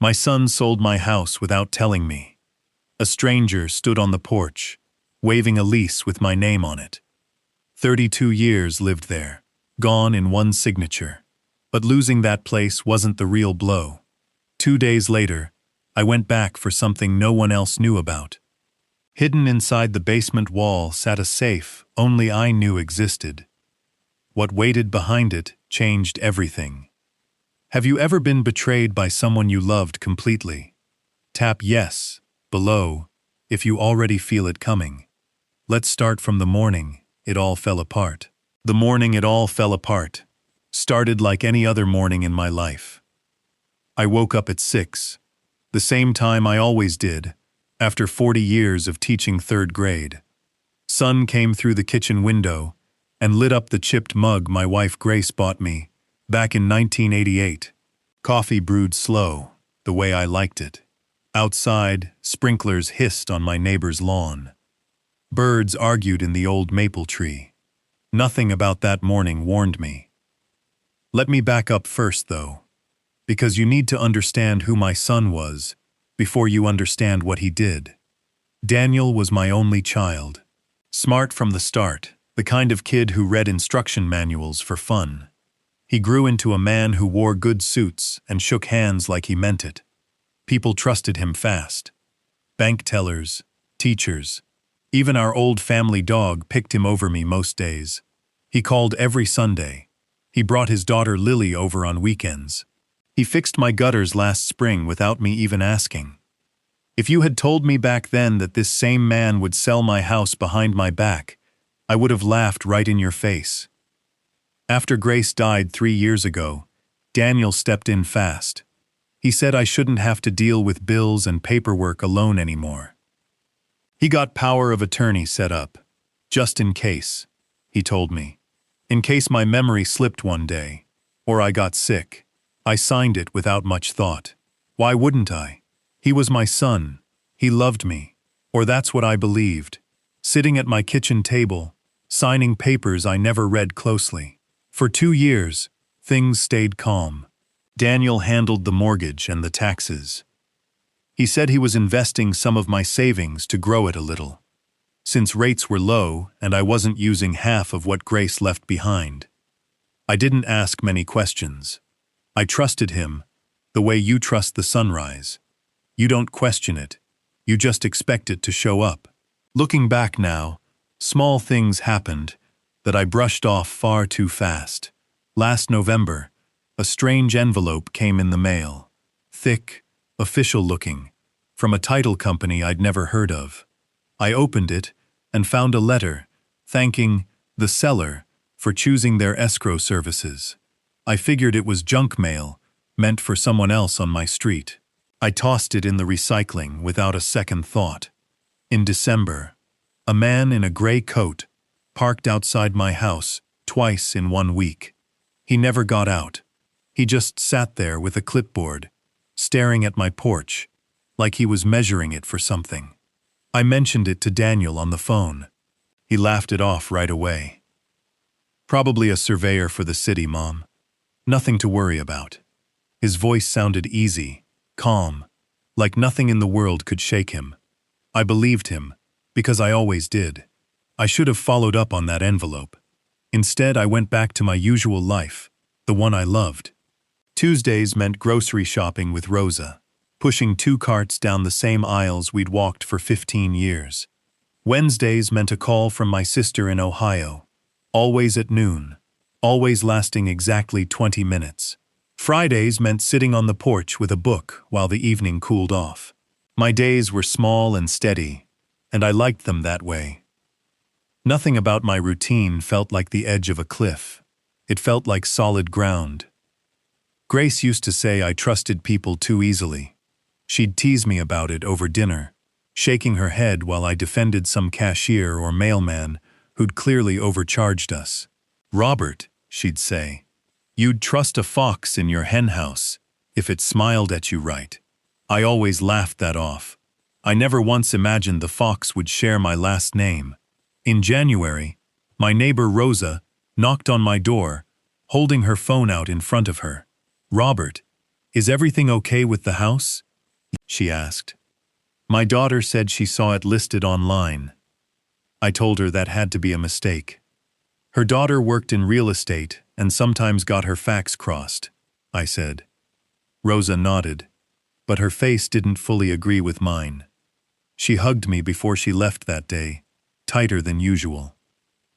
My son sold my house without telling me. A stranger stood on the porch, waving a lease with my name on it. 32 years lived there, gone in one signature. But losing that place wasn't the real blow. 2 days later, I went back for something no one else knew about. Hidden inside the basement wall sat a safe only I knew existed. What waited behind it changed everything. Have you ever been betrayed by someone you loved completely? Tap yes below if you already feel it coming. Let's start from the morning it all fell apart. The morning it all fell apart started like any other morning in my life. I woke up at 6, the same time I always did, after 40 years of teaching 3rd grade. Sun came through the kitchen window and lit up the chipped mug my wife Grace bought me back in 1988. Coffee brewed slow, the way I liked it. Outside, sprinklers hissed on my neighbor's lawn. Birds argued in the old maple tree. Nothing about that morning warned me. Let me back up first, though, because you need to understand who my son was before you understand what he did. Daniel was my only child. Smart from the start, the kind of kid who read instruction manuals for fun. He grew into a man who wore good suits and shook hands like he meant it. People trusted him fast. Bank tellers, teachers, even our old family dog picked him over me most days. He called every Sunday. He brought his daughter Lily over on weekends. He fixed my gutters last spring without me even asking. If you had told me back then that this same man would sell my house behind my back, I would have laughed right in your face. After Grace died 3 years ago, Daniel stepped in fast. He said I shouldn't have to deal with bills and paperwork alone anymore. He got power of attorney set up, just in case, he told me. In case my memory slipped one day, or I got sick. I signed it without much thought. Why wouldn't I? He was my son. He loved me. Or that's what I believed. Sitting at my kitchen table, signing papers I never read closely. For 2 years, things stayed calm. Daniel handled the mortgage and the taxes. He said he was investing some of my savings to grow it a little, since rates were low and I wasn't using half of what Grace left behind. I didn't ask many questions. I trusted him, the way you trust the sunrise. You don't question it, you just expect it to show up. Looking back now, small things happened that I brushed off far too fast. Last November, a strange envelope came in the mail. Thick, official-looking, from a title company I'd never heard of. I opened it and found a letter thanking the seller for choosing their escrow services. I figured it was junk mail, meant for someone else on my street. I tossed it in the recycling without a second thought. In December, a man in a gray coat parked outside my house twice in 1 week. He never got out. He just sat there with a clipboard, staring at my porch, like he was measuring it for something. I mentioned it to Daniel on the phone. He laughed it off right away. Probably a surveyor for the city, Mom. Nothing to worry about. His voice sounded easy, calm, like nothing in the world could shake him. I believed him, because I always did. I should have followed up on that envelope. Instead, I went back to my usual life, the one I loved. Tuesdays meant grocery shopping with Rosa, pushing 2 carts down the same aisles we'd walked for 15 years. Wednesdays meant a call from my sister in Ohio, always at noon, always lasting exactly 20 minutes. Fridays meant sitting on the porch with a book while the evening cooled off. My days were small and steady, and I liked them that way. Nothing about my routine felt like the edge of a cliff. It felt like solid ground. Grace used to say I trusted people too easily. She'd tease me about it over dinner, shaking her head while I defended some cashier or mailman who'd clearly overcharged us. Robert, she'd say, you'd trust a fox in your henhouse if it smiled at you right. I always laughed that off. I never once imagined the fox would share my last name. In January, my neighbor Rosa knocked on my door, holding her phone out in front of her. Robert, Is everything okay with the house? She asked. My daughter said she saw it listed online. I told her that had to be a mistake. Her daughter worked in real estate and sometimes got her facts crossed, I said. Rosa nodded, but her face didn't fully agree with mine. She hugged me before she left that day, tighter than usual.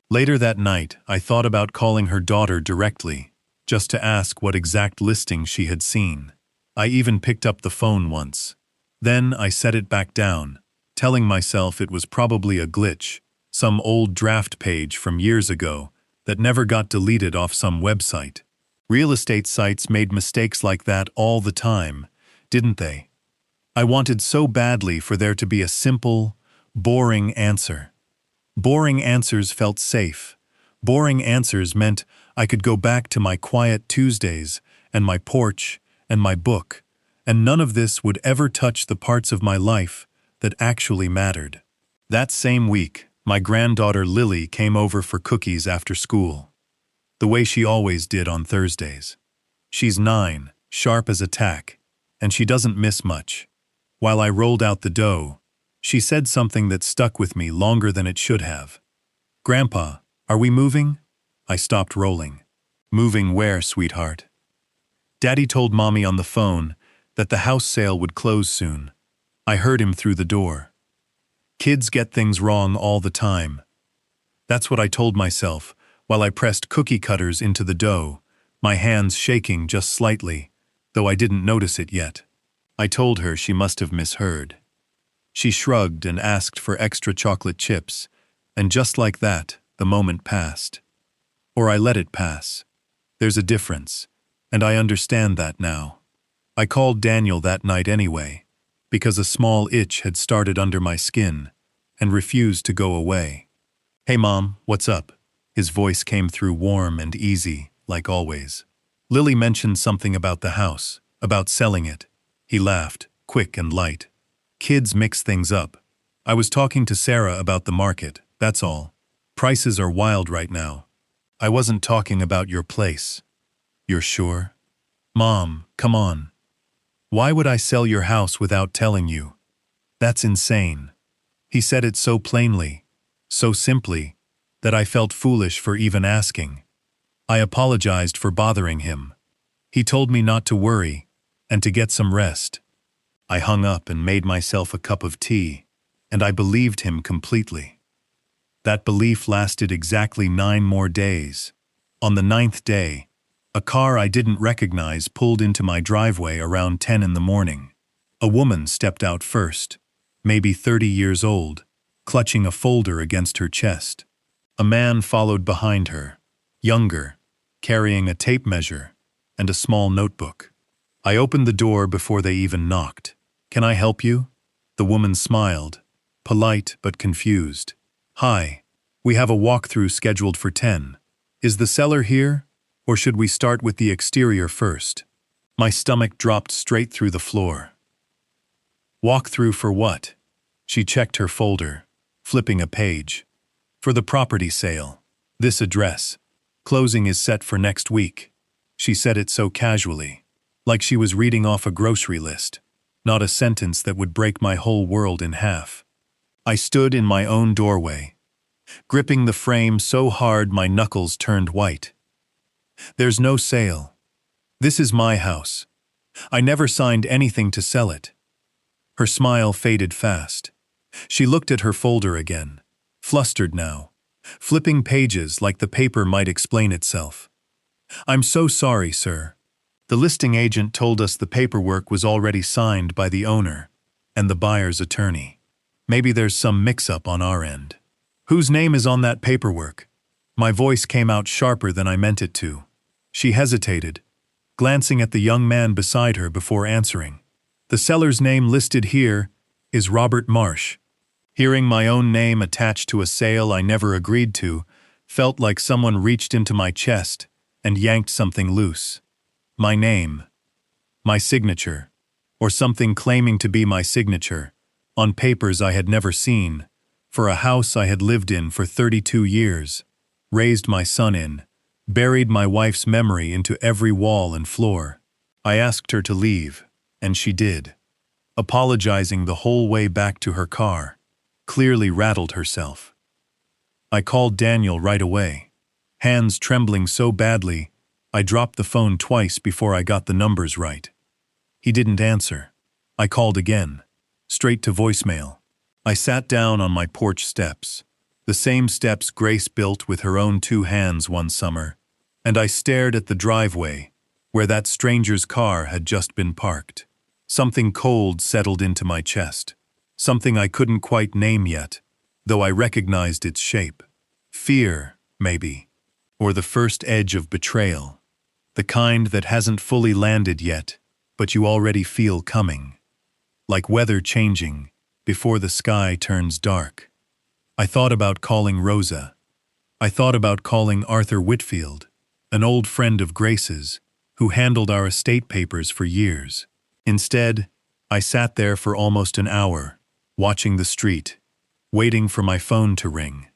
Later that night, I thought about calling her daughter directly, just to ask what exact listing she had seen. I even picked up the phone once. Then I set it back down, telling myself it was probably a glitch, some old draft page from years ago that never got deleted off some website. Real estate sites made mistakes like that all the time, didn't they? I wanted so badly for there to be a simple, boring answer. Boring answers felt safe. Boring answers meant I could go back to my quiet Tuesdays and my porch and my book, and none of this would ever touch the parts of my life that actually mattered. That same week, my granddaughter Lily came over for cookies after school, the way she always did on Thursdays. She's 9, sharp as a tack, and she doesn't miss much. While I rolled out the dough, she said something that stuck with me longer than it should have. Grandpa, are we moving? I stopped rolling. Moving where, sweetheart? Daddy told Mommy on the phone that the house sale would close soon. I heard him through the door. Kids get things wrong all the time. That's what I told myself while I pressed cookie cutters into the dough, my hands shaking just slightly, though I didn't notice it yet. I told her she must have misheard. She shrugged and asked for extra chocolate chips, and just like that, the moment passed. Or I let it pass. There's a difference, and I understand that now. I called Daniel that night anyway, because a small itch had started under my skin and refused to go away. Hey Mom, what's up? His voice came through warm and easy, like always. Lily mentioned something about the house, about selling it. He laughed, quick and light. Kids mix things up. I was talking to Sarah about the market, that's all. Prices are wild right now. I wasn't talking about your place. You're sure? Mom, come on. Why would I sell your house without telling you? That's insane. He said it so plainly, so simply, that I felt foolish for even asking. I apologized for bothering him. He told me not to worry and to get some rest. I hung up and made myself a cup of tea, and I believed him completely. That belief lasted exactly 9 more days. On the 9th day, a car I didn't recognize pulled into my driveway around 10 in the morning. A woman stepped out first, maybe 30 years old, clutching a folder against her chest. A man followed behind her, younger, carrying a tape measure and a small notebook. I opened the door before they even knocked. Can I help you? The woman smiled, polite but confused. Hi, we have a walkthrough scheduled for 10. Is the seller here? Or should we start with the exterior first? My stomach dropped straight through the floor. Walkthrough for what? She checked her folder, flipping a page. For the property sale. This address. Closing is set for next week. She said it so casually, like she was reading off a grocery list, not a sentence that would break my whole world in half. I stood in my own doorway, gripping the frame so hard my knuckles turned white. There's no sale. This is my house. I never signed anything to sell it. Her smile faded fast. She looked at her folder again, flustered now, flipping pages like the paper might explain itself. I'm so sorry, sir. The listing agent told us the paperwork was already signed by the owner and the buyer's attorney. Maybe there's some mix-up on our end. Whose name is on that paperwork? My voice came out sharper than I meant it to. She hesitated, glancing at the young man beside her before answering. The seller's name listed here is Robert Marsh. Hearing my own name attached to a sale I never agreed to felt like someone reached into my chest and yanked something loose. My name, my signature, or something claiming to be my signature, on papers I had never seen, for a house I had lived in for 32 years, raised my son in, buried my wife's memory into every wall and floor. I asked her to leave, and she did, apologizing the whole way back to her car, clearly rattled herself. I called Daniel right away, hands trembling so badly I dropped the phone twice before I got the numbers right. He didn't answer. I called again, straight to voicemail. I sat down on my porch steps, the same steps Grace built with her own 2 hands one summer, and I stared at the driveway where that stranger's car had just been parked. Something cold settled into my chest, something I couldn't quite name yet, though I recognized its shape. Fear, maybe, or the first edge of betrayal, the kind that hasn't fully landed yet, but you already feel coming. Like weather changing before the sky turns dark. I thought about calling Rosa. I thought about calling Arthur Whitfield, an old friend of Grace's, who handled our estate papers for years. Instead, I sat there for almost an hour, watching the street, waiting for my phone to ring,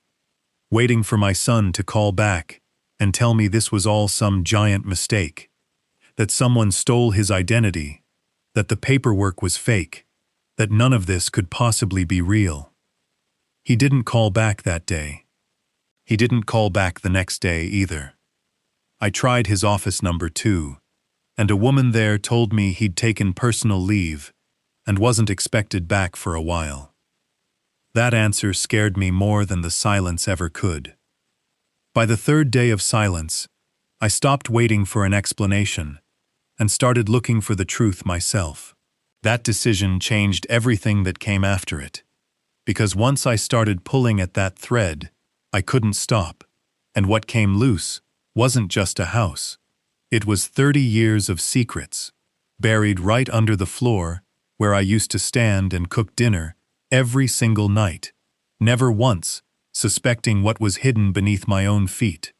waiting for my son to call back and tell me this was all some giant mistake, that someone stole his identity, that the paperwork was fake, that none of this could possibly be real. He didn't call back that day. He didn't call back the next day either. I tried his office number too, and a woman there told me he'd taken personal leave and wasn't expected back for a while. That answer scared me more than the silence ever could. By the 3rd day of silence, I stopped waiting for an explanation and started looking for the truth myself. That decision changed everything that came after it, because once I started pulling at that thread, I couldn't stop, and what came loose wasn't just a house. It was 30 years of secrets, buried right under the floor where I used to stand and cook dinner every single night, never once suspecting what was hidden beneath my own feet.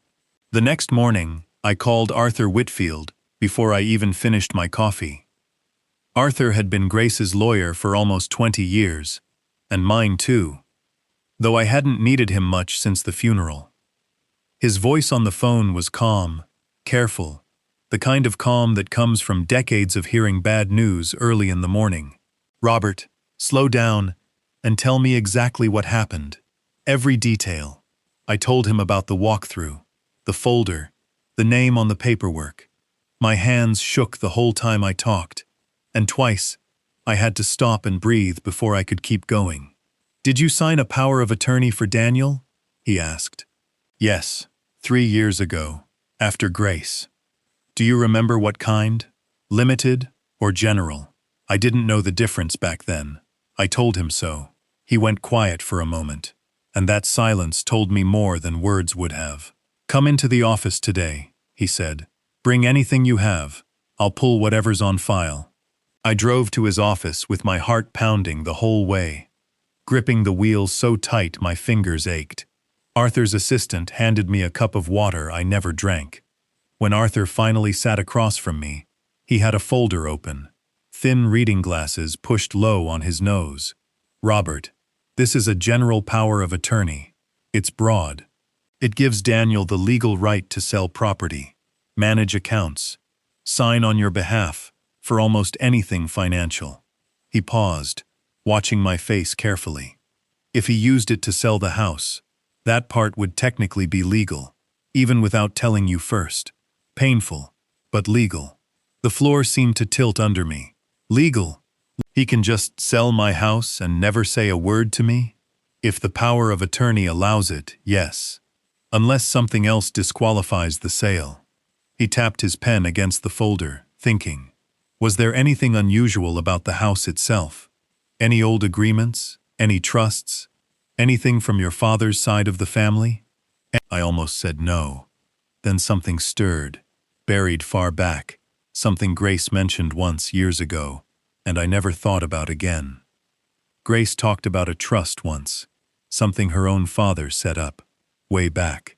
The next morning, I called Arthur Whitfield before I even finished my coffee. Arthur had been Grace's lawyer for almost 20 years, and mine too, though I hadn't needed him much since the funeral. His voice on the phone was calm, careful, the kind of calm that comes from decades of hearing bad news early in the morning. "Robert, slow down and tell me exactly what happened. Every detail." I told him about the walkthrough, the folder, the name on the paperwork. My hands shook the whole time I talked, and twice I had to stop and breathe before I could keep going. "Did you sign a power of attorney for Daniel?" he asked. "Yes, 3 years ago, after Grace." "Do you remember what kind? Limited or general?" I didn't know the difference back then. I told him so. He went quiet for a moment, and that silence told me more than words would have. "Come into the office today," he said. "Bring anything you have. I'll pull whatever's on file." I drove to his office with my heart pounding the whole way, gripping the wheel so tight my fingers ached. Arthur's assistant handed me a cup of water I never drank. When Arthur finally sat across from me, he had a folder open, thin reading glasses pushed low on his nose. "Robert, this is a general power of attorney. It's broad. It gives Daniel the legal right to sell property, manage accounts, sign on your behalf for almost anything financial." He paused, watching my face carefully. If he used it to sell the house, that part would technically be legal, even without telling you first. Painful, but legal. The floor seemed to tilt under me. Legal? He can just sell my house and never say a word to me? If the power of attorney allows it, yes. Unless something else disqualifies the sale. He tapped his pen against the folder, thinking. Was there anything unusual about the house itself? Any old agreements? Any trusts? Anything from your father's side of the family? I almost said no. Then something stirred, buried far back, something Grace mentioned once years ago, and I never thought about again. Grace talked about a trust once, something her own father set up, way back.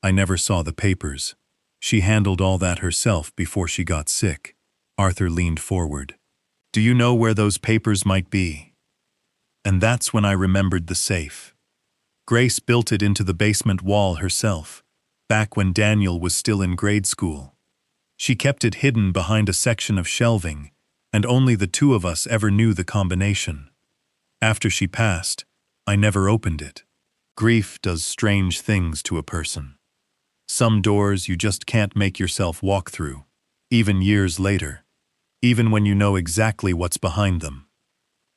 I never saw the papers. She handled all that herself before she got sick. Arthur leaned forward. "Do you know where those papers might be?" And that's when I remembered the safe. Grace built it into the basement wall herself, back when Daniel was still in grade school. She kept it hidden behind a section of shelving, and only the two of us ever knew the combination. After she passed, I never opened it. Grief does strange things to a person. Some doors you just can't make yourself walk through, even years later, even when you know exactly what's behind them.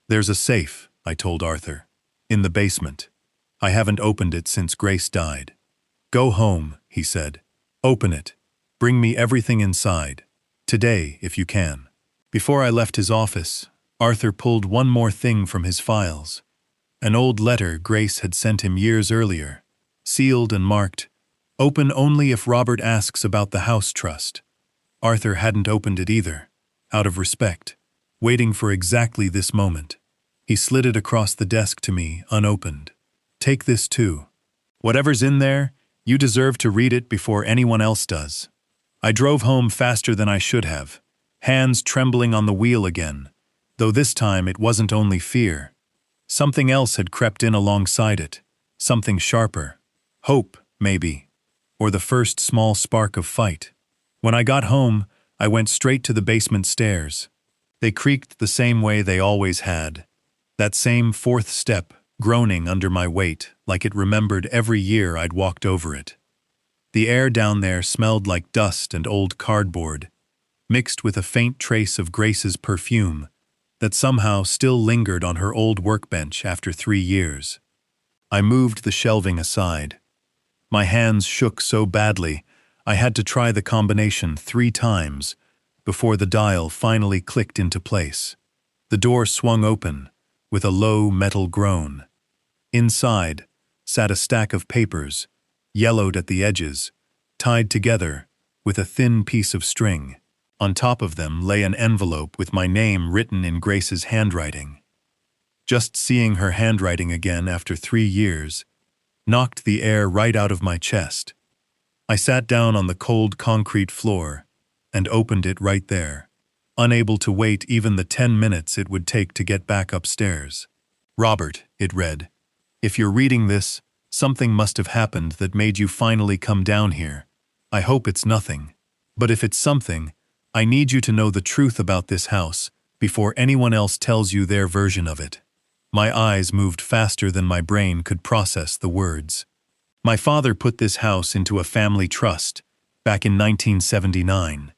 There's a safe, I told Arthur, in the basement. I haven't opened it since Grace died. Go home, he said. Open it. Bring me everything inside. Today, if you can. Before I left his office, Arthur pulled one more thing from his files. An old letter Grace had sent him years earlier, sealed and marked, "Open only if Robert asks about the house trust." Arthur hadn't opened it either, out of respect, waiting for exactly this moment. He slid it across the desk to me, unopened. Take this too. Whatever's in there, you deserve to read it before anyone else does. I drove home faster than I should have, hands trembling on the wheel again, though this time it wasn't only fear. Something else had crept in alongside it, something sharper. Hope, maybe, or the first small spark of fight. When I got home, I went straight to the basement stairs. They creaked the same way they always had. That same fourth step, groaning under my weight, like it remembered every year I'd walked over it. The air down there smelled like dust and old cardboard, mixed with a faint trace of Grace's perfume that somehow still lingered on her old workbench after 3 years. I moved the shelving aside. My hands shook so badly, I had to try the combination 3 times before the dial finally clicked into place. The door swung open with a low metal groan. Inside sat a stack of papers, yellowed at the edges, tied together with a thin piece of string. On top of them lay an envelope with my name written in Grace's handwriting. Just seeing her handwriting again after 3 years knocked the air right out of my chest. I sat down on the cold concrete floor and opened it right there, unable to wait even the 10 minutes it would take to get back upstairs. Robert, it read, if you're reading this, something must have happened that made you finally come down here. I hope it's nothing. But if it's something, I need you to know the truth about this house before anyone else tells you their version of it. My eyes moved faster than my brain could process the words. My father put this house into a family trust back in 1979,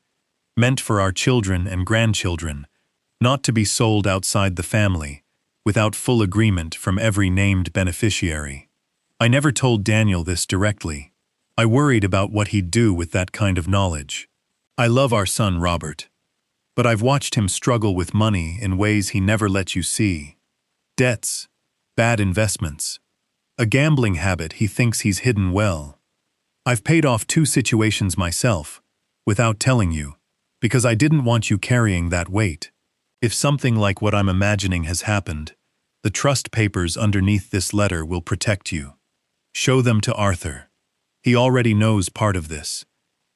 meant for our children and grandchildren, not to be sold outside the family, without full agreement from every named beneficiary. I never told Daniel this directly. I worried about what he'd do with that kind of knowledge. I love our son Robert, but I've watched him struggle with money in ways he never let you see. Debts, bad investments, a gambling habit he thinks he's hidden well. I've paid off 2 situations myself, without telling you, because I didn't want you carrying that weight. If something like what I'm imagining has happened, the trust papers underneath this letter will protect you. Show them to Arthur. He already knows part of this.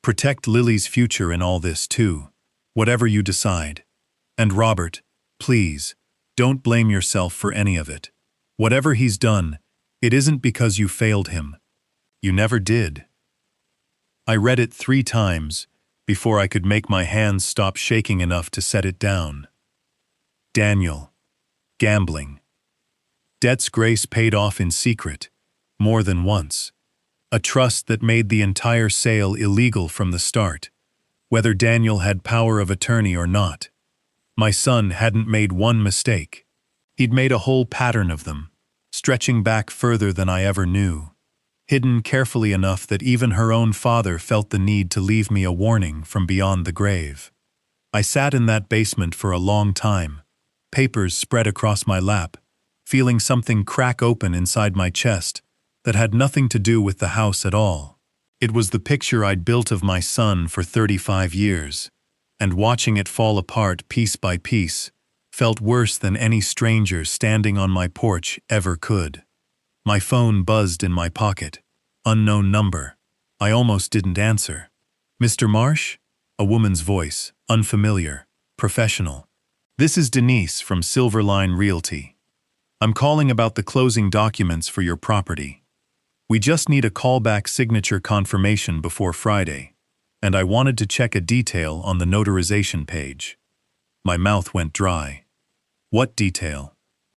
Protect Lily's future in all this too, whatever you decide. And Robert, please, don't blame yourself for any of it. Whatever he's done, it isn't because you failed him. You never did. I read it 3 times before I could make my hands stop shaking enough to set it down. Daniel. Gambling. Debts Grace paid off in secret, more than once. A trust that made the entire sale illegal from the start, whether Daniel had power of attorney or not. My son hadn't made one mistake. He'd made a whole pattern of them, stretching back further than I ever knew, hidden carefully enough that even her own father felt the need to leave me a warning from beyond the grave. I sat in that basement for a long time, papers spread across my lap, feeling something crack open inside my chest that had nothing to do with the house at all. It was the picture I'd built of my son for 35 years, and watching it fall apart piece by piece felt worse than any stranger standing on my porch ever could. My phone buzzed in my pocket. Unknown number. I almost didn't answer. Mr. Marsh? A woman's voice, unfamiliar, professional. This is Denise from Silverline Realty. I'm calling about the closing documents for your property. We just need a callback signature confirmation before Friday, and I wanted to check a detail on the notarization page. My mouth went dry. What detail?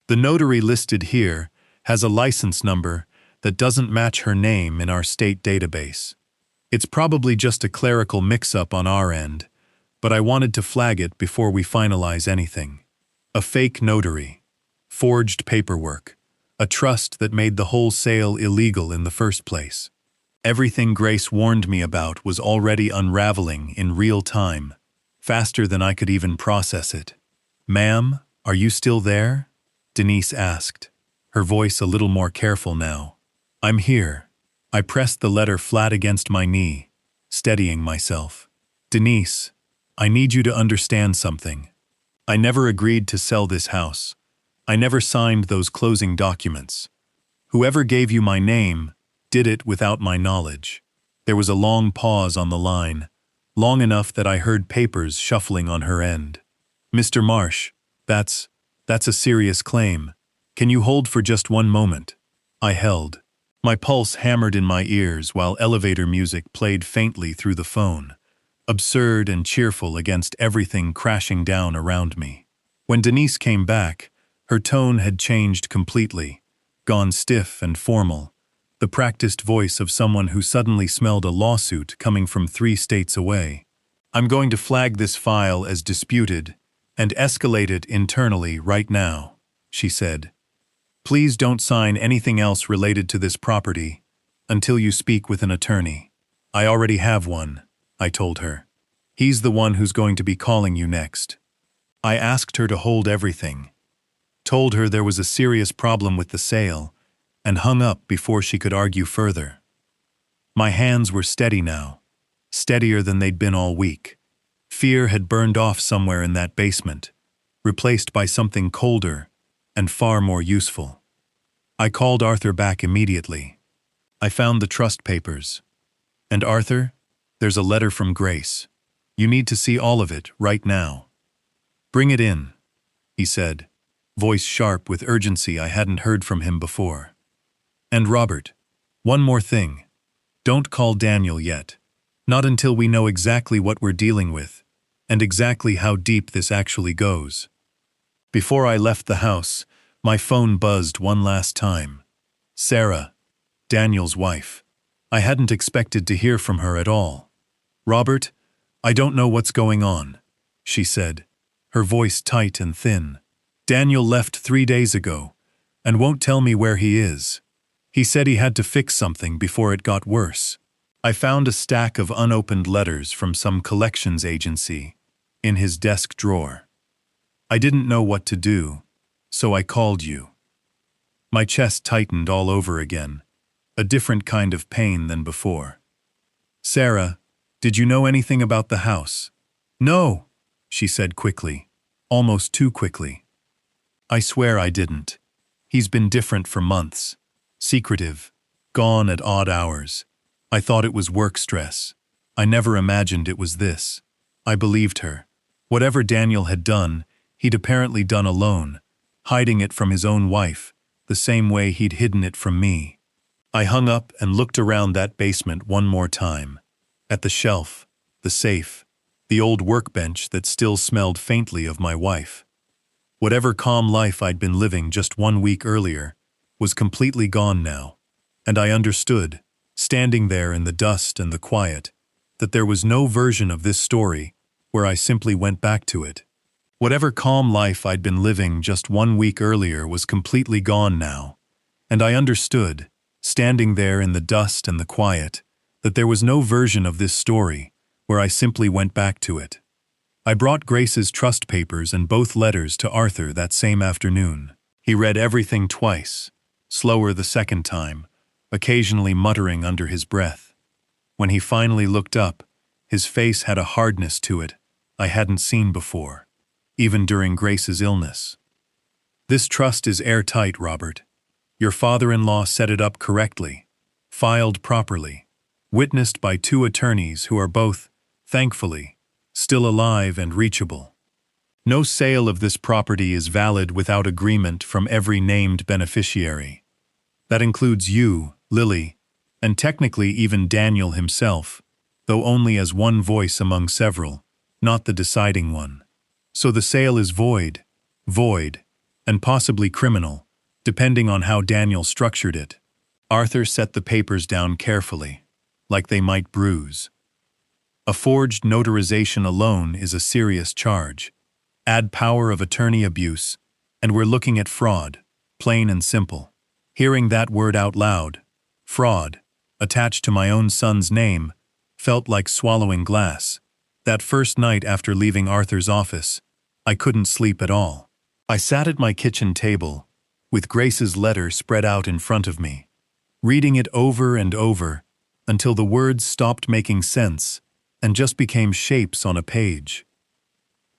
The notary listed here has a license number that doesn't match her name in our state database. It's probably just a clerical mix-up on our end, but I wanted to flag it before we finalize anything. A fake notary, forged paperwork, a trust that made the whole sale illegal in the first place. Everything Grace warned me about was already unraveling in real time, faster than I could even process it. "Ma'am, are you still there?" Denise asked, her voice a little more careful now. "I'm here." I pressed the letter flat against my knee, steadying myself. "Denise, I need you to understand something. I never agreed to sell this house. I never signed those closing documents. Whoever gave you my name did it without my knowledge." There was a long pause on the line, long enough that I heard papers shuffling on her end. "Mr. Marsh, that's a serious claim. Can you hold for just one moment?" I held. My pulse hammered in my ears while elevator music played faintly through the phone, absurd and cheerful against everything crashing down around me. When Denise came back, her tone had changed completely, gone stiff and formal, the practiced voice of someone who suddenly smelled a lawsuit coming from 3 states away. "I'm going to flag this file as disputed and escalate it internally right now," she said. "Please don't sign anything else related to this property until you speak with an attorney." "I already have one," I told her. "He's the one who's going to be calling you next." I asked her to hold everything, told her there was a serious problem with the sale, and hung up before she could argue further. My hands were steady now, steadier than they'd been all week. Fear had burned off somewhere in that basement, replaced by something colder and far more useful. I called Arthur back immediately. "I found the trust papers. And Arthur, there's a letter from Grace. You need to see all of it right now." "Bring it in," he said, voice sharp with urgency I hadn't heard from him before. "And Robert, one more thing. Don't call Daniel yet. Not until we know exactly what we're dealing with, and exactly how deep this actually goes." Before I left the house, my phone buzzed one last time. Sarah, Daniel's wife. I hadn't expected to hear from her at all. "Robert, I don't know what's going on," she said, her voice tight and thin. "Daniel left 3 days ago, and won't tell me where he is. He said he had to fix something before it got worse." I found a stack of unopened letters from some collections agency in his desk drawer. I didn't know what to do, so I called you. My chest tightened all over again, a different kind of pain than before. "Sarah, did you know anything about the house?" "No," she said quickly, almost too quickly. "I swear I didn't. He's been different for months. Secretive, gone at odd hours. I thought it was work stress. I never imagined it was this." I believed her. Whatever Daniel had done, he'd apparently done alone, hiding it from his own wife, the same way he'd hidden it from me. I hung up and looked around that basement one more time. At the shelf, the safe, the old workbench that still smelled faintly of my wife. Whatever calm life I'd been living just 1 week earlier was completely gone now, and I understood, standing there in the dust and the quiet, that there was no version of this story where I simply went back to it. Whatever calm life I'd been living just 1 week earlier was completely gone now, and I understood, standing there in the dust and the quiet, that there was no version of this story where I simply went back to it. I brought Grace's trust papers and both letters to Arthur that same afternoon. He read everything twice, slower the second time, occasionally muttering under his breath. When he finally looked up, his face had a hardness to it I hadn't seen before, even during Grace's illness. "This trust is airtight, Robert. Your father-in-law set it up correctly, filed properly, witnessed by 2 attorneys who are both, thankfully, still alive and reachable. No sale of this property is valid without agreement from every named beneficiary. That includes you, Lily, and technically even Daniel himself, though only as one voice among several, not the deciding one. So the sale is void, and possibly criminal, depending on how Daniel structured it. Arthur set the papers down carefully, like they might bruise. A forged notarization alone is a serious charge. Add power of attorney abuse, and we're looking at fraud, plain and simple. Hearing that word out loud, fraud, attached to my own son's name, felt like swallowing glass. That first night after leaving Arthur's office, I couldn't sleep at all. I sat at my kitchen table, with Grace's letter spread out in front of me, reading it over and over until the words stopped making sense and just became shapes on a page.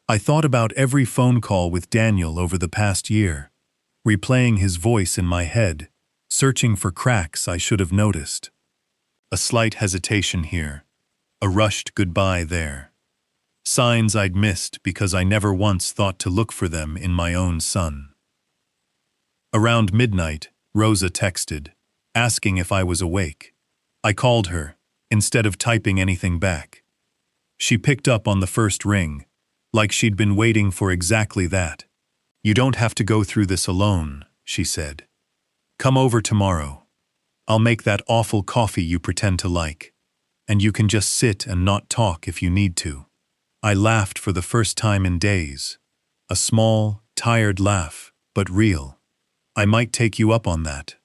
I thought about every phone call with Daniel over the past year, replaying his voice in my head, searching for cracks I should have noticed. A slight hesitation here, a rushed goodbye there. Signs I'd missed because I never once thought to look for them in my own son. Around midnight, Rosa texted, asking if I was awake. I called her, instead of typing anything back. She picked up on the first ring, like she'd been waiting for exactly that. "You don't have to go through this alone," she said. "Come over tomorrow. I'll make that awful coffee you pretend to like, and you can just sit and not talk if you need to." I laughed for the first time in days. A small, tired laugh, but real. "I might take you up on that."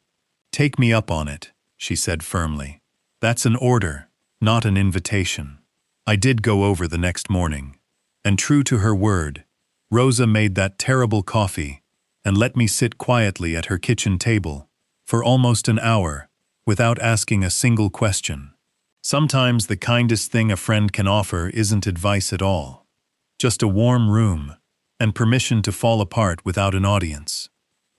"Take me up on it," she said firmly. "That's an order, not an invitation." I did go over the next morning, and true to her word, Rosa made that terrible coffee and let me sit quietly at her kitchen table for almost an hour without asking a single question. Sometimes the kindest thing a friend can offer isn't advice at all, just a warm room and permission to fall apart without an audience.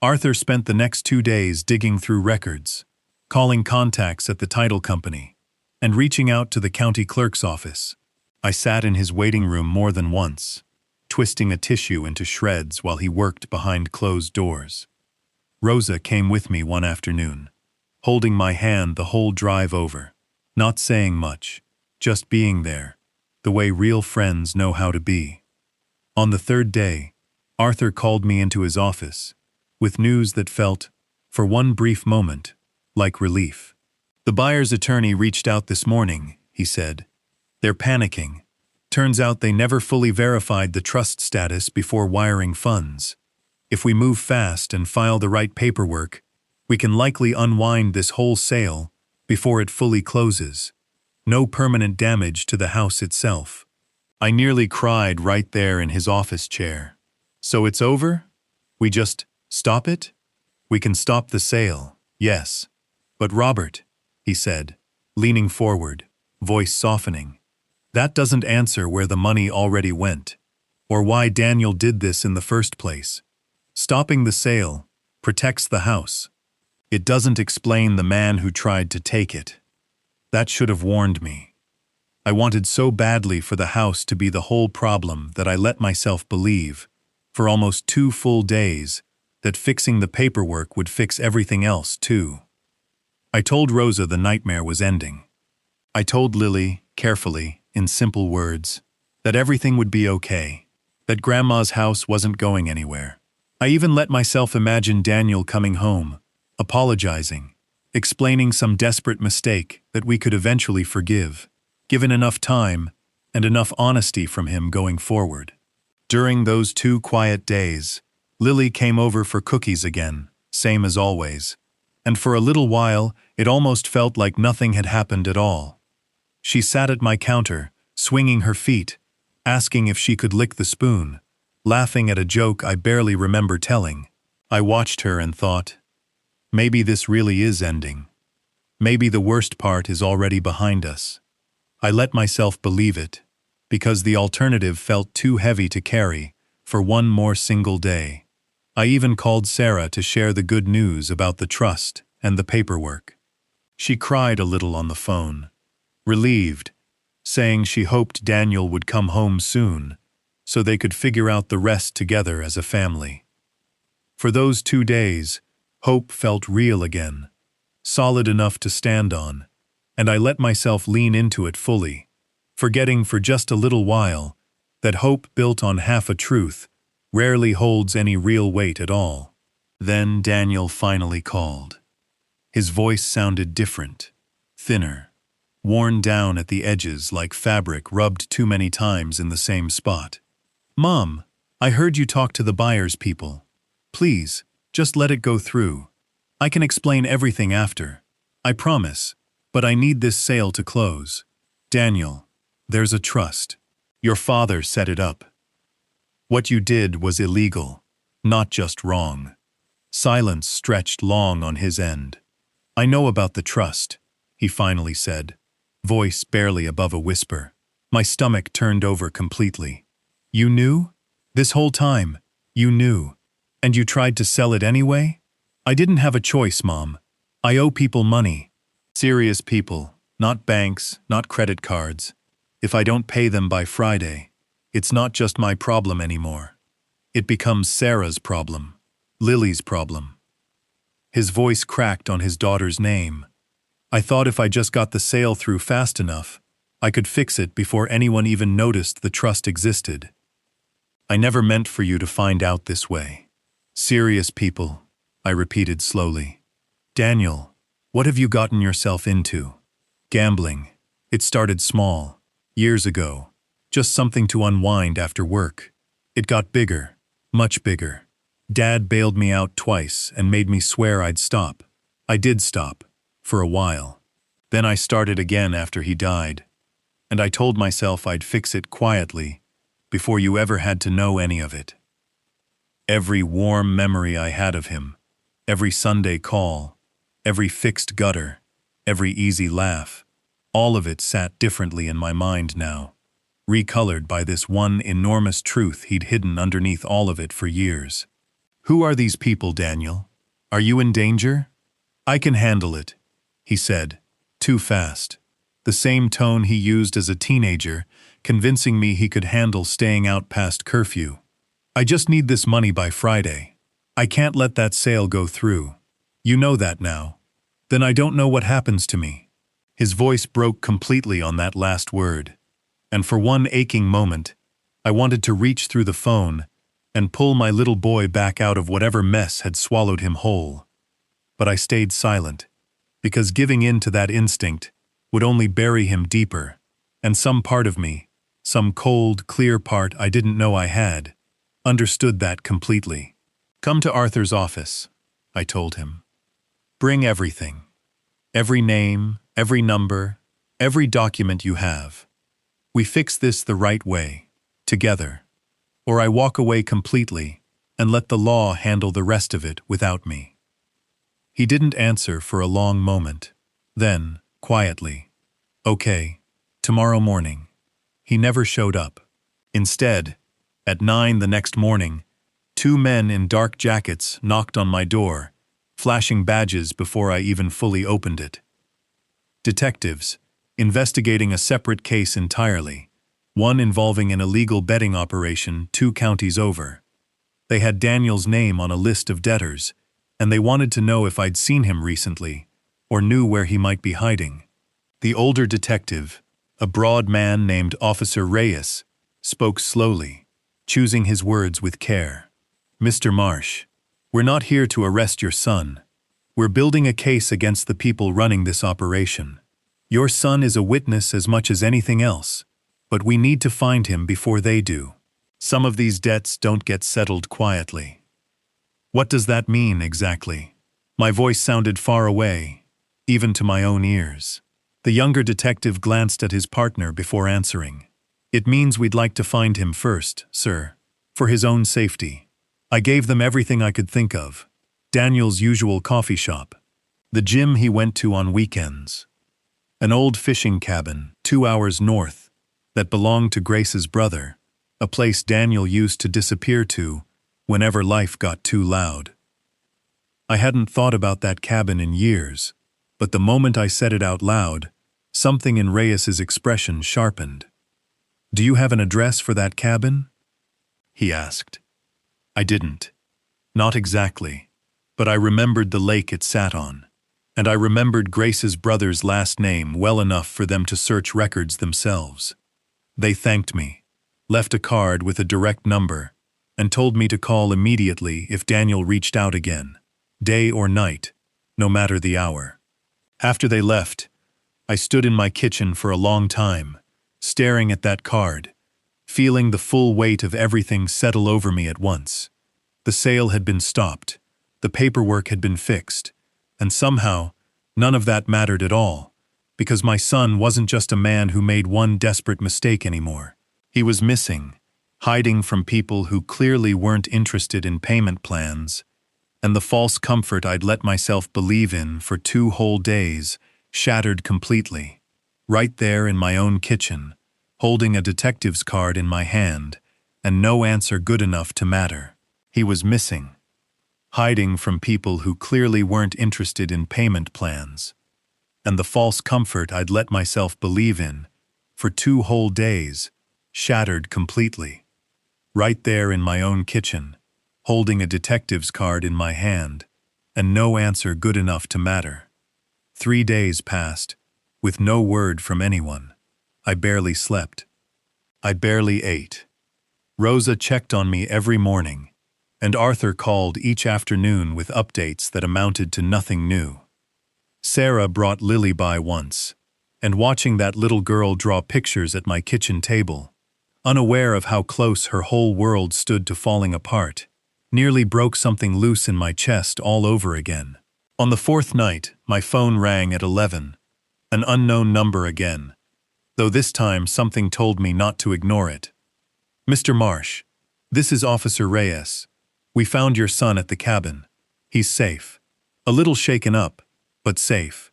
Arthur spent the next 2 days digging through records, calling contacts at the title company, and reaching out to the county clerk's office. I sat in his waiting room more than once, twisting a tissue into shreds while he worked behind closed doors. Rosa came with me one afternoon, holding my hand the whole drive over, not saying much, just being there, the way real friends know how to be. On the third day, Arthur called me into his office, with news that felt, for one brief moment, like relief. "The buyer's attorney reached out this morning," he said. "They're panicking. Turns out they never fully verified the trust status before wiring funds. If we move fast and file the right paperwork, we can likely unwind this whole sale before it fully closes. No permanent damage to the house itself." I nearly cried right there in his office chair. "So it's over? We just stop it? We can stop the sale, yes. But Robert," he said, leaning forward, voice softening, "that doesn't answer where the money already went, or why Daniel did this in the first place. Stopping the sale protects the house. It doesn't explain the man who tried to take it. That should have warned me. I wanted so badly for the house to be the whole problem that I let myself believe, for almost 2 full days, that fixing the paperwork would fix everything else too. I told Rosa the nightmare was ending. I told Lily, carefully, in simple words, that everything would be okay, that Grandma's house wasn't going anywhere. I even let myself imagine Daniel coming home, apologizing, explaining some desperate mistake that we could eventually forgive, given enough time and enough honesty from him going forward. During those 2 quiet days, Lily came over for cookies again, same as always, and for a little while it almost felt like nothing had happened at all. She sat at my counter, swinging her feet, asking if she could lick the spoon, laughing at a joke I barely remember telling. I watched her and thought, maybe this really is ending. Maybe the worst part is already behind us. I let myself believe it, because the alternative felt too heavy to carry for one more single day. I even called Sarah to share the good news about the trust and the paperwork. She cried a little on the phone, relieved, saying she hoped Daniel would come home soon so they could figure out the rest together as a family. For those 2 days, hope felt real again, solid enough to stand on, and I let myself lean into it fully, forgetting for just a little while that hope built on half a truth rarely holds any real weight at all. Then Daniel finally called. His voice sounded different, thinner, worn down at the edges like fabric rubbed too many times in the same spot. "Mom, I heard you talk to the buyer's people. Please, just let it go through. I can explain everything after. I promise, but I need this sale to close. Daniel, there's a trust. Your father set it up. What you did was illegal, not just wrong." Silence stretched long on his end. "I know about the trust," he finally said, voice barely above a whisper. My stomach turned over completely. "You knew? This whole time, you knew. And you tried to sell it anyway? I didn't have a choice, Mom. I owe people money. Serious people, not banks, not credit cards. If I don't pay them by Friday, it's not just my problem anymore. It becomes Sarah's problem, Lily's problem." His voice cracked on his daughter's name. "I thought if I just got the sale through fast enough, I could fix it before anyone even noticed the trust existed. I never meant for you to find out this way." "Serious people," I repeated slowly. "Daniel, what have you gotten yourself into?" "Gambling. It started small, years ago. Just something to unwind after work. It got bigger, much bigger. Dad bailed me out twice and made me swear I'd stop. I did stop, for a while. Then I started again after he died. And I told myself I'd fix it quietly, before you ever had to know any of it. Every warm memory I had of him, every Sunday call, every fixed gutter, every easy laugh, all of it sat differently in my mind now, recolored by this one enormous truth he'd hidden underneath all of it for years. "Who are these people, Daniel? Are you in danger?" "I can handle it," he said, too fast. The same tone he used as a teenager, convincing me he could handle staying out past curfew. "I just need this money by Friday. I can't let that sale go through. You know that now. Then I don't know what happens to me." His voice broke completely on that last word, and for one aching moment, I wanted to reach through the phone and pull my little boy back out of whatever mess had swallowed him whole. But I stayed silent, because giving in to that instinct would only bury him deeper, and some part of me, some cold, clear part I didn't know I had, understood that completely. "Come to Arthur's office," I told him. "Bring everything. Every name, every number, every document you have. We fix this the right way, together. Or I walk away completely and let the law handle the rest of it without me." He didn't answer for a long moment. Then, quietly, "Okay, tomorrow morning." He never showed up. Instead, at 9 the next morning, 2 men in dark jackets knocked on my door, flashing badges before I even fully opened it. Detectives, investigating a separate case entirely, one involving an illegal betting operation 2 counties over. They had Daniel's name on a list of debtors, and they wanted to know if I'd seen him recently, or knew where he might be hiding. The older detective, a broad man named Officer Reyes, spoke slowly, choosing his words with care. "Mr. Marsh, we're not here to arrest your son. We're building a case against the people running this operation. Your son is a witness as much as anything else, but we need to find him before they do. Some of these debts don't get settled quietly." "What does that mean exactly?" My voice sounded far away, even to my own ears. The younger detective glanced at his partner before answering. "It means we'd like to find him first, sir, for his own safety." I gave them everything I could think of. Daniel's usual coffee shop, the gym he went to on weekends, an old fishing cabin 2 hours north that belonged to Grace's brother, a place Daniel used to disappear to whenever life got too loud. I hadn't thought about that cabin in years, but the moment I said it out loud, something in Reyes's expression sharpened. "Do you have an address for that cabin?" he asked. I didn't. Not exactly, but I remembered the lake it sat on, and I remembered Grace's brother's last name well enough for them to search records themselves. They thanked me, left a card with a direct number, and told me to call immediately if Daniel reached out again, day or night, no matter the hour. After they left, I stood in my kitchen for a long time, staring at that card, feeling the full weight of everything settle over me at once. The sale had been stopped, the paperwork had been fixed, and somehow, none of that mattered at all, because my son wasn't just a man who made one desperate mistake anymore. He was missing, hiding from people who clearly weren't interested in payment plans, and the false comfort I'd let myself believe in for 2 whole days shattered completely, right there in my own kitchen, holding a detective's card in my hand, and no answer good enough to matter. He was missing, hiding from people who clearly weren't interested in payment plans, and the false comfort I'd let myself believe in for 2 whole days shattered completely, right there in my own kitchen, holding a detective's card in my hand, and no answer good enough to matter. 3 days passed, with no word from anyone. I barely slept. I barely ate. Rosa checked on me every morning, and Arthur called each afternoon with updates that amounted to nothing new. Sarah brought Lily by once, and watching that little girl draw pictures at my kitchen table, unaware of how close her whole world stood to falling apart, nearly broke something loose in my chest all over again. On the 4th night, my phone rang at 11, an unknown number again, though this time something told me not to ignore it. "Mr. Marsh, this is Officer Reyes. We found your son at the cabin. He's safe. A little shaken up, but safe."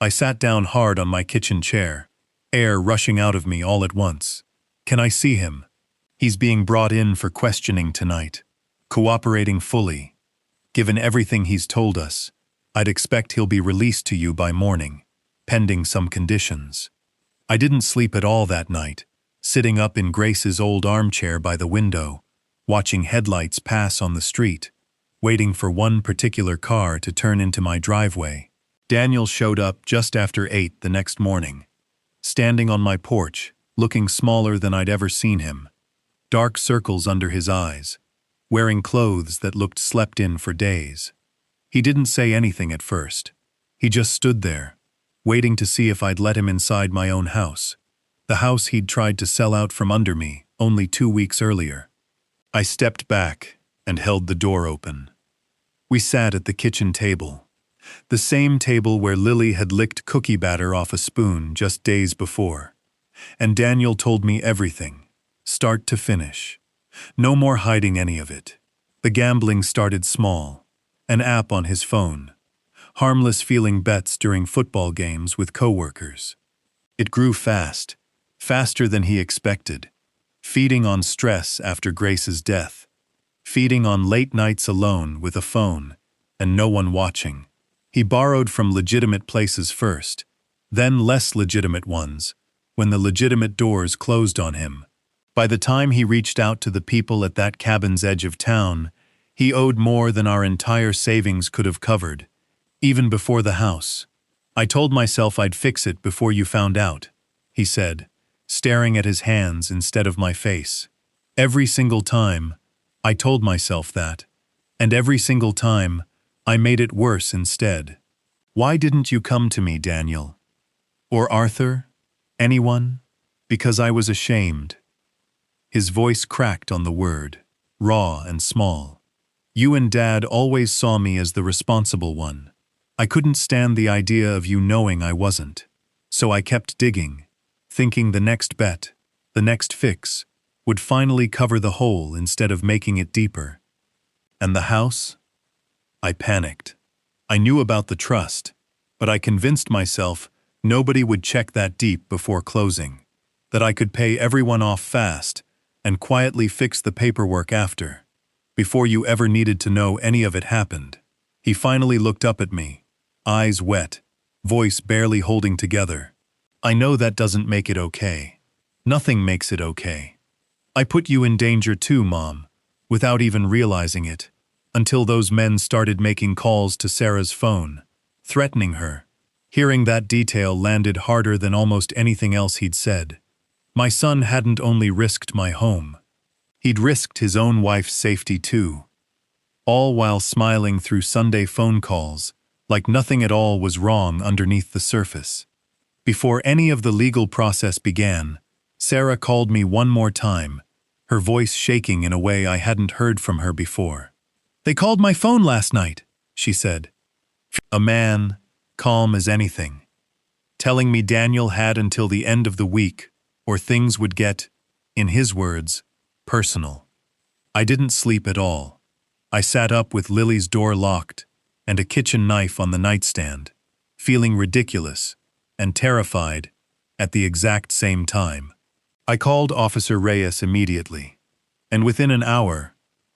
I sat down hard on my kitchen chair, air rushing out of me all at once. "Can I see him?" "He's being brought in for questioning tonight. Cooperating fully. Given everything he's told us, I'd expect he'll be released to you by morning, pending some conditions." I didn't sleep at all that night, sitting up in Grace's old armchair by the window, watching headlights pass on the street, waiting for one particular car to turn into my driveway. Daniel showed up just after 8 the next morning, standing on my porch, looking smaller than I'd ever seen him, dark circles under his eyes, wearing clothes that looked slept in for days. He didn't say anything at first. He just stood there, waiting to see if I'd let him inside my own house, the house he'd tried to sell out from under me only 2 weeks earlier. I stepped back and held the door open. We sat at the kitchen table, the same table where Lily had licked cookie batter off a spoon just days before, and Daniel told me everything, start to finish. No more hiding any of it. The gambling started small, an app on his phone, harmless feeling bets during football games with coworkers. It grew fast, faster than he expected, feeding on stress after Grace's death, feeding on late nights alone with a phone and no one watching. He borrowed from legitimate places first, then less legitimate ones, when the legitimate doors closed on him. By the time he reached out to the people at that cabin's edge of town, he owed more than our entire savings could have covered, even before the house. "I told myself I'd fix it before you found out," he said, staring at his hands instead of my face. Every single time, I told myself that, and every single time, I made it worse instead. "Why didn't you come to me, Daniel? Or Arthur? Anyone?" "Because I was ashamed." His voice cracked on the word, raw and small. "You and Dad always saw me as the responsible one. I couldn't stand the idea of you knowing I wasn't. So I kept digging, thinking the next bet, the next fix, would finally cover the hole instead of making it deeper. And the house?" I panicked. I knew about the trust, but I convinced myself nobody would check that deep before closing, that I could pay everyone off fast and quietly fix the paperwork after, before you ever needed to know any of it happened. He finally looked up at me, eyes wet, voice barely holding together. "I know that doesn't make it okay. Nothing makes it okay. I put you in danger too, Mom, without even realizing it, until those men started making calls to Sarah's phone, threatening her." Hearing that detail landed harder than almost anything else he'd said. My son hadn't only risked my home. He'd risked his own wife's safety too. All while smiling through Sunday phone calls, like nothing at all was wrong underneath the surface. Before any of the legal process began, Sarah called me one more time, her voice shaking in a way I hadn't heard from her before. "They called my phone last night," she said. A man, calm as anything, telling me Daniel had until the end of the week, or things would get, in his words, personal. I didn't sleep at all. I sat up with Lily's door locked and a kitchen knife on the nightstand, feeling ridiculous and terrified at the exact same time. I called Officer Reyes immediately, and within an hour,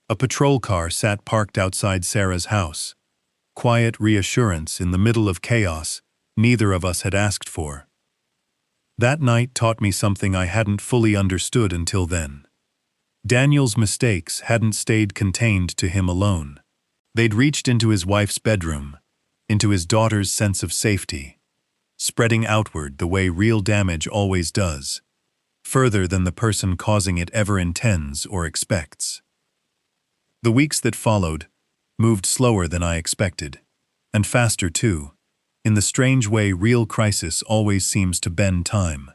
a patrol car sat parked outside Sarah's house. Quiet reassurance in the middle of chaos neither of us had asked for. That night taught me something I hadn't fully understood until then. Daniel's mistakes hadn't stayed contained to him alone. They'd reached into his wife's bedroom, into his daughter's sense of safety, spreading outward the way real damage always does, further than the person causing it ever intends or expects. The weeks that followed moved slower than I expected, and faster too, in the strange way real crisis always seems to bend time.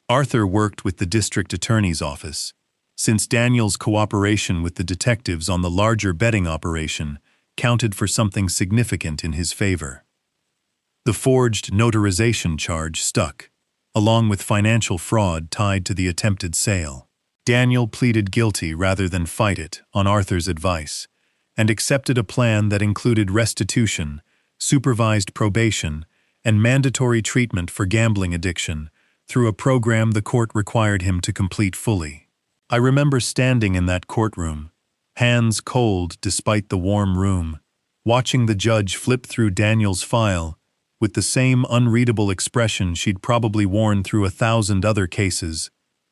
Arthur worked with the district attorney's office, since Daniel's cooperation with the detectives on the larger betting operation counted for something significant in his favor. The forged notarization charge stuck, along with financial fraud tied to the attempted sale. Daniel pleaded guilty rather than fight it, on Arthur's advice, and accepted a plan that included restitution, supervised probation, and mandatory treatment for gambling addiction through a program the court required him to complete fully. I remember standing in that courtroom, hands cold despite the warm room, watching the judge flip through Daniel's file with the same unreadable expression she'd probably worn through 1,000 other cases,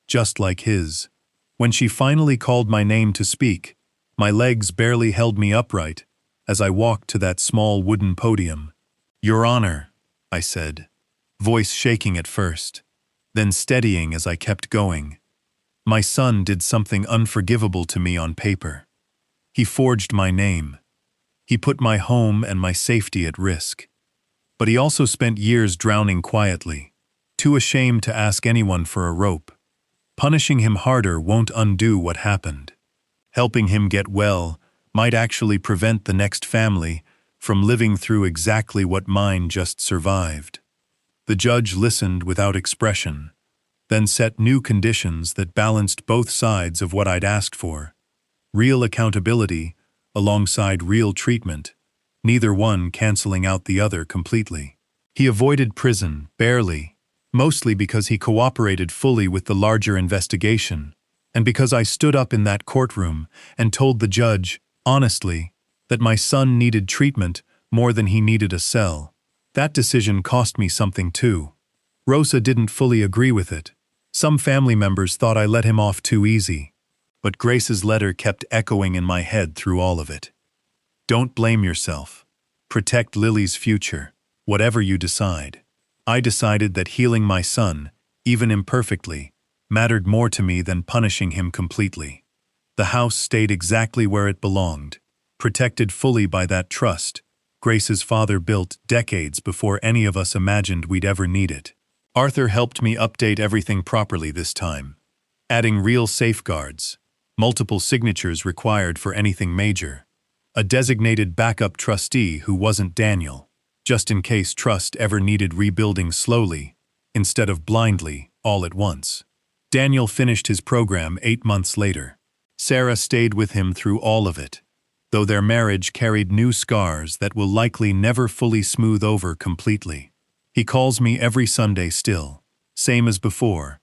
just like his. When she finally called my name to speak, my legs barely held me upright as I walked to that small wooden podium. "Your Honor," I said, voice shaking at first, then steadying as I kept going. "My son did something unforgivable to me on paper. He forged my name. He put my home and my safety at risk. But he also spent years drowning quietly, too ashamed to ask anyone for a rope. Punishing him harder won't undo what happened. Helping him get well might actually prevent the next family from living through exactly what mine just survived." The judge listened without expression, then set new conditions that balanced both sides of what I'd asked for. Real accountability alongside real treatment, neither one canceling out the other completely. He avoided prison, barely, mostly because he cooperated fully with the larger investigation, and because I stood up in that courtroom and told the judge, honestly, that my son needed treatment more than he needed a cell. That decision cost me something too. Rosa didn't fully agree with it. Some family members thought I let him off too easy. But Grace's letter kept echoing in my head through all of it. "Don't blame yourself. Protect Lily's future, whatever you decide." I decided that healing my son, even imperfectly, mattered more to me than punishing him completely. The house stayed exactly where it belonged, protected fully by that trust Grace's father built decades before any of us imagined we'd ever need it. Arthur helped me update everything properly this time, adding real safeguards, multiple signatures required for anything major, a designated backup trustee who wasn't Daniel, just in case trust ever needed rebuilding slowly, instead of blindly, all at once. Daniel finished his program 8 months later. Sarah stayed with him through all of it, though their marriage carried new scars that will likely never fully smooth over completely. He calls me every Sunday still, same as before,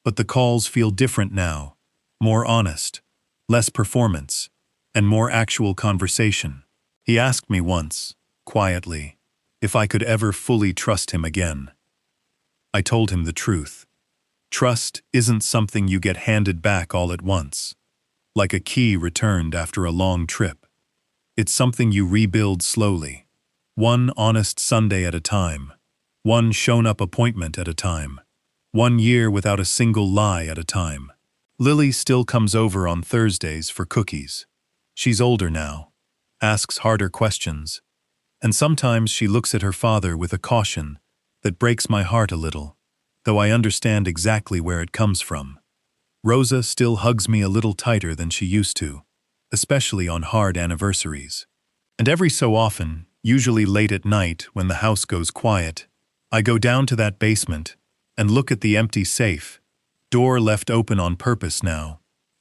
but the calls feel different now, more honest, less performance, and more actual conversation. He asked me once, quietly, if I could ever fully trust him again. I told him the truth. Trust isn't something you get handed back all at once, like a key returned after a long trip. It's something you rebuild slowly, one honest Sunday at a time, one shown-up appointment at a time, 1 year without a single lie at a time. Lily still comes over on Thursdays for cookies. She's older now, asks harder questions, and sometimes she looks at her father with a caution that breaks my heart a little, though I understand exactly where it comes from. Rosa still hugs me a little tighter than she used to, especially on hard anniversaries. And every so often, usually late at night when the house goes quiet, I go down to that basement and look at the empty safe, door left open on purpose now,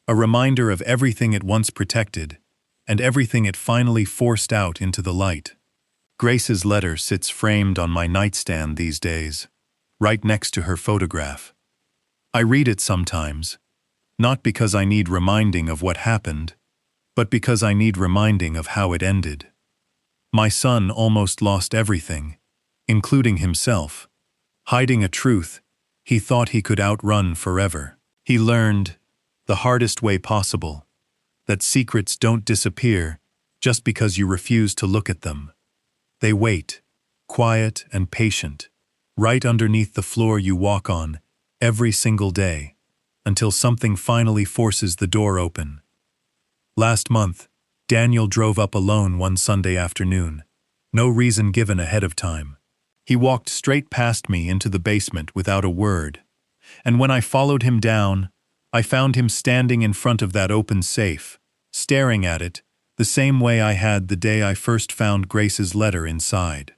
a reminder of everything it once protected and everything it finally forced out into the light. Grace's letter sits framed on my nightstand these days, right next to her photograph. I read it sometimes, not because I need reminding of what happened, but because I need reminding of how it ended. My son almost lost everything, including himself, hiding a truth he thought he could outrun forever. He learned, the hardest way possible, that secrets don't disappear just because you refuse to look at them. They wait, quiet and patient, right underneath the floor you walk on every single day, until something finally forces the door open. Last month, Daniel drove up alone one Sunday afternoon, no reason given ahead of time. He walked straight past me into the basement without a word, and when I followed him down, I found him standing in front of that open safe, staring at it the same way I had the day I first found Grace's letter inside.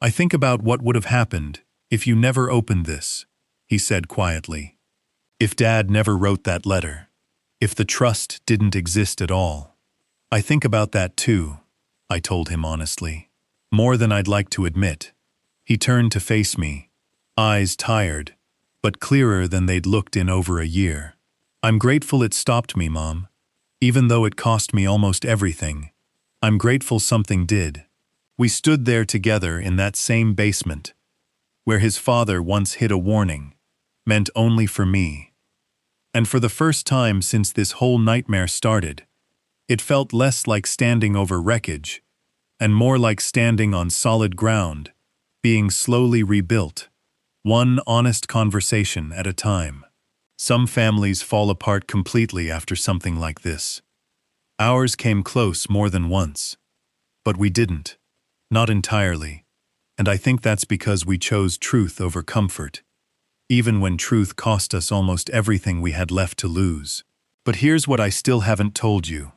"I think about what would have happened if you never opened this," he said quietly. "If Dad never wrote that letter, if the trust didn't exist at all." "I think about that too," I told him honestly. "More than I'd like to admit." He turned to face me, eyes tired, but clearer than they'd looked in over a year. "I'm grateful it stopped me, Mom. Even though it cost me almost everything, I'm grateful something did." We stood there together in that same basement, where his father once hid a warning, meant only for me. And for the first time since this whole nightmare started, it felt less like standing over wreckage, and more like standing on solid ground, being slowly rebuilt, one honest conversation at a time. Some families fall apart completely after something like this. Ours came close more than once, but we didn't, not entirely, and I think that's because we chose truth over comfort, even when truth cost us almost everything we had left to lose. But here's what I still haven't told you.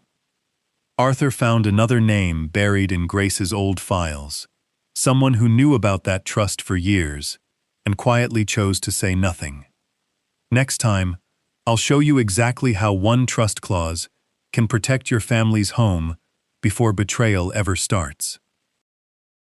Arthur found another name buried in Grace's old files, someone who knew about that trust for years, and quietly chose to say nothing. Next time, I'll show you exactly how one trust clause can protect your family's home before betrayal ever starts.